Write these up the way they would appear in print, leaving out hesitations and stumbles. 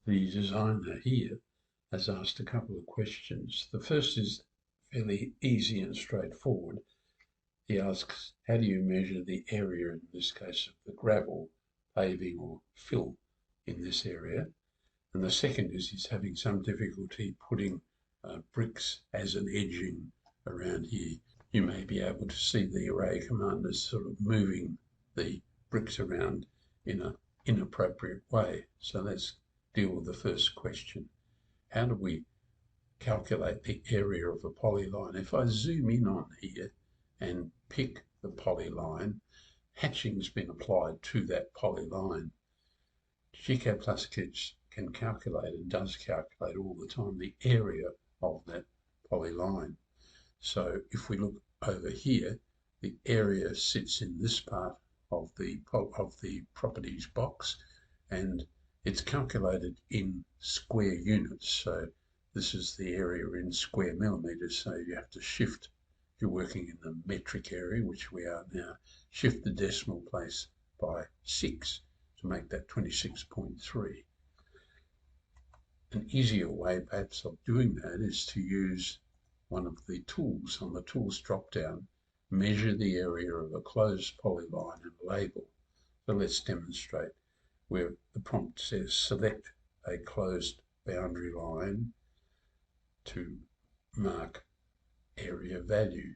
The designer here has asked a couple of questions. The first is fairly easy and straightforward. He asks, how do you measure the area, in this case of the gravel, paving or fill in this area? And the second is he's having some difficulty putting bricks as an edging around here. You may be able to see the array command as sort of moving the bricks around in an inappropriate way. So let's deal with the first question. How do we calculate the area of a polyline? If I zoom in on here and pick the polyline, hatching's been applied to that polyline. GCAD Plus can calculate and does calculate all the time the area of that polyline. So if we look over here, the area sits in this part of the properties box, and it's calculated in square units. So this is the area in square millimeters. So you have to shift, if you're working in the metric area, which we are now, shift the decimal place by 6 to make that 26.3. An easier way perhaps of doing that is to use one of the tools on the tools drop down, measure the area of a closed polyline and label. So let's demonstrate where the prompt says select a closed boundary line to mark area value.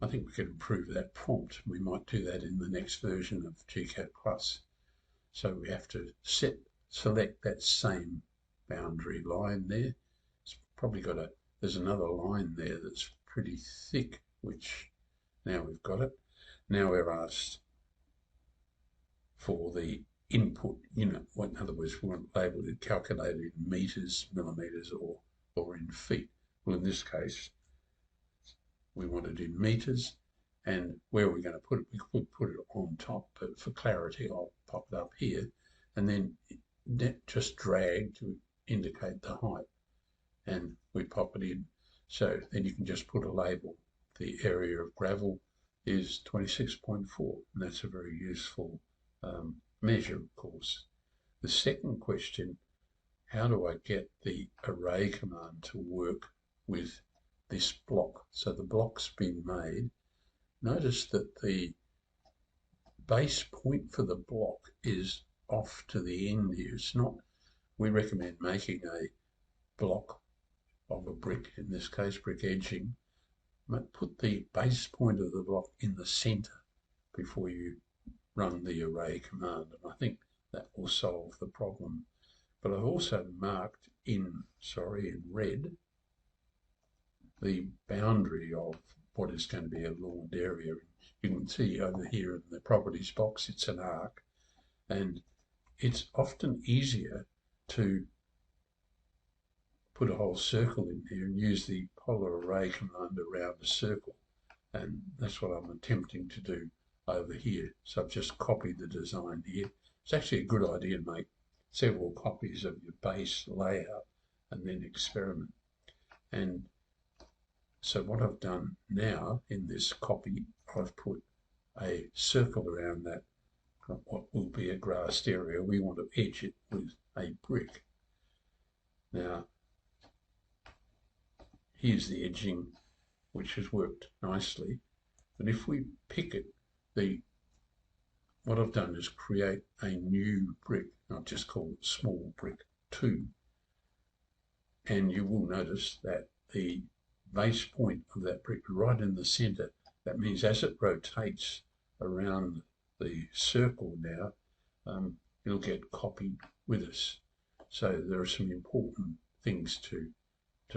I think we could improve that prompt. We might do that in the next version of GCAD Plus. So we have to select that same boundary line there. It's probably got there's another line there that's pretty thick, which now we've got it. Now we're asked for the input unit. In other words, we want labeled it calculated in meters, millimeters, or in feet. Well, in this case, we want it in meters, and where are we going to put it? We could put it on top, but for clarity, I'll pop it up here, and then just drag to indicate the height, and we pop it in. So then you can just put a label. The area of gravel is 26.4, and that's a very useful measure, of course. The second question, how do I get the array command to work with this block? So the block's been made. Notice that the base point for the block is off to the end here. It's not, we recommend making a block of a brick, in this case brick edging, but put the base point of the block in the center before you run the array command, and I think that will solve the problem. But I've also marked in red the boundary of what is going to be a lawned area. You can see over here in the properties box, it's an arc, and it's often easier to put a whole circle in here and use the polar array command around a circle, and that's what I'm attempting to do over here. So I've just copied the design here. It's actually a good idea to make several copies of your base layout and then experiment. And so what I've done now in this copy, I've put a circle around that, what will be a grassed area. We want to edge it with a brick. Now, here's the edging, which has worked nicely. But if we pick it, what I've done is create a new brick. I've just called it small brick 2. And you will notice that the base point of that brick right in the center, that means as it rotates around the circle now, it'll get copied with us. So there are some important things to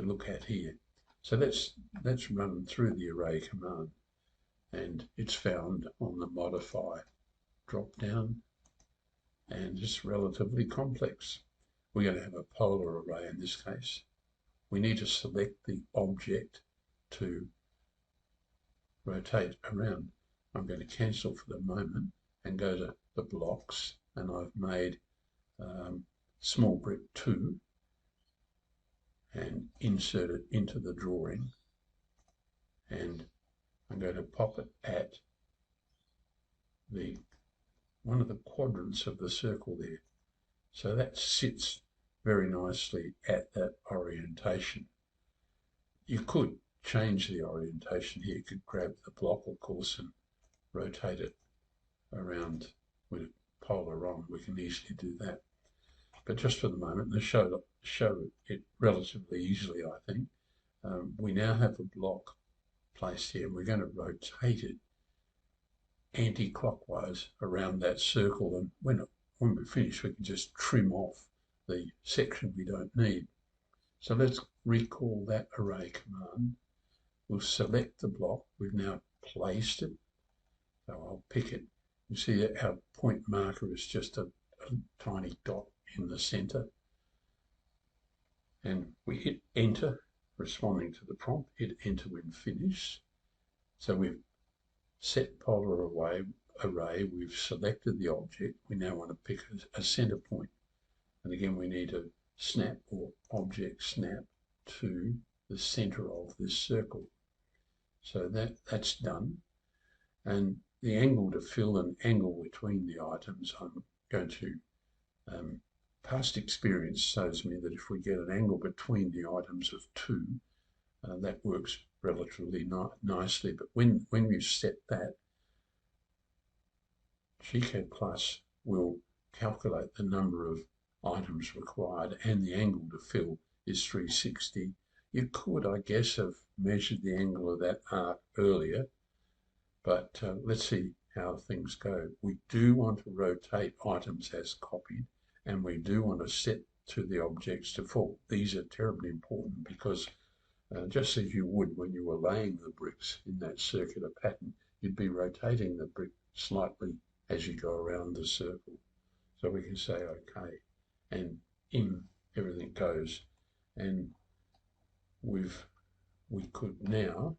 look at here. So let's run through the array command, and it's found on the modify drop down, and it's relatively complex. We're going to have a polar array in this case. We need to select the object to rotate around. I'm going to cancel for the moment and go to the blocks, and I've made small brick 2 and insert it into the drawing, and I'm going to pop it at one of the quadrants of the circle there. So that sits very nicely at that orientation. You could change the orientation here. You could grab the block, of course, and rotate it around with polar on. We can easily do that. But just for the moment, to show it relatively easily, I think, we now have a block placed here, and we're going to rotate it anti-clockwise around that circle, and when we finish, we can just trim off the section we don't need. So let's recall that array command. We'll select the block. We've now placed it. So I'll pick it. You see that our point marker is just a tiny dot in the center. And we hit enter, responding to the prompt, hit enter when finished. So we've set polar array, we've selected the object. We now want to pick a center point. And again, we need a snap or object snap to the center of this circle. So that's done. And the angle to fill an angle between the items, I'm going to, past experience shows me that if we get an angle between the items of 2, that works relatively nicely. But when you set that, GCAD Plus will calculate the number of items required, and the angle to fill is 360. You could, I guess, have measured the angle of that arc earlier, but let's see how things go. We do want to rotate items as copied, and we do want to set to the object's default. These are terribly important because just as you would when you were laying the bricks in that circular pattern, you'd be rotating the brick slightly as you go around the circle. So we can say OK, and in everything goes. And we could now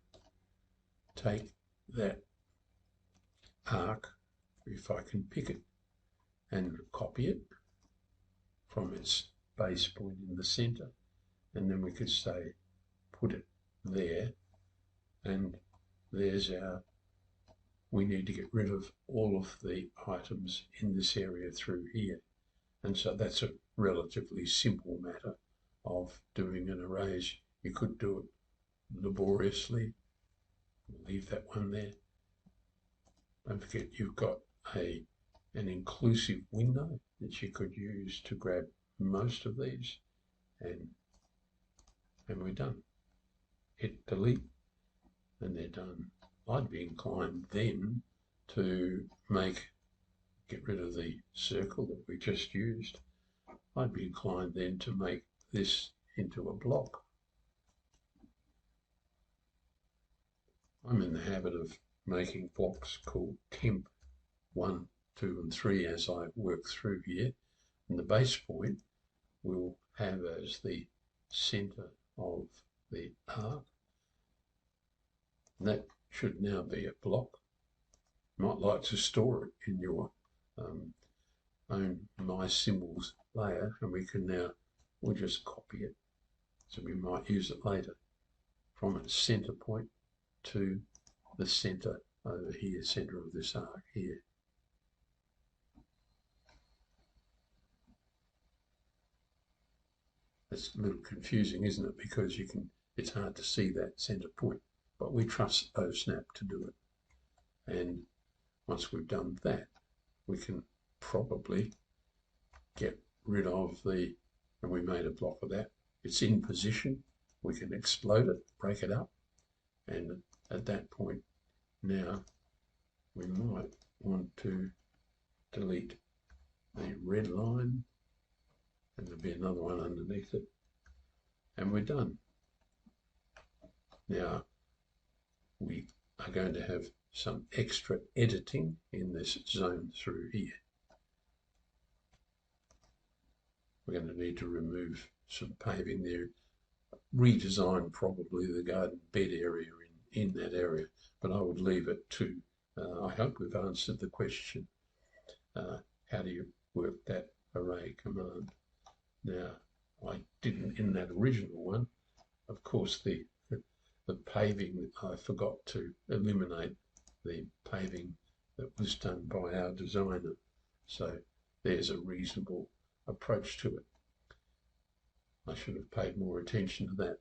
take that arc, if I can pick it, and copy it from its base point in the center, and then we could say put it there, and there's our, we need to get rid of all of the items in this area through here. And so that's a relatively simple matter of doing an arrays. You could do it laboriously. Leave that one there. Don't forget you've got an inclusive window that you could use to grab most of these, and we're done. Hit delete and they're done. I'd be inclined then to get rid of the circle that we just used. I'd be inclined then to make this into a block. I'm in the habit of making blocks called temp 1, 2 and 3 as I work through here, and the base point we'll have as the center of the arc. And that should now be a block. You might like to store it in your own My Symbols layer, and we'll just copy it, so we might use it later, from its center point to the center over here, center of this arc here. It's a little confusing, isn't it? Because it's hard to see that center point, but we trust OSnap to do it. And once we've done that, we can probably get rid of and we made a block of that. It's in position. We can explode it, break it up, and at that point now we might want to delete the red line, and there'll be another one underneath it, and we're done. Now we are going to have some extra editing in this zone through here. We're going to need to remove some paving there, redesign probably the garden bed area in that area, but I would leave it to, I hope we've answered the question, how do you work that array command? Now, I didn't in that original one. Of course, the paving, I forgot to eliminate the paving that was done by our designer. So there's a reasonable approach to it. I should have paid more attention to that.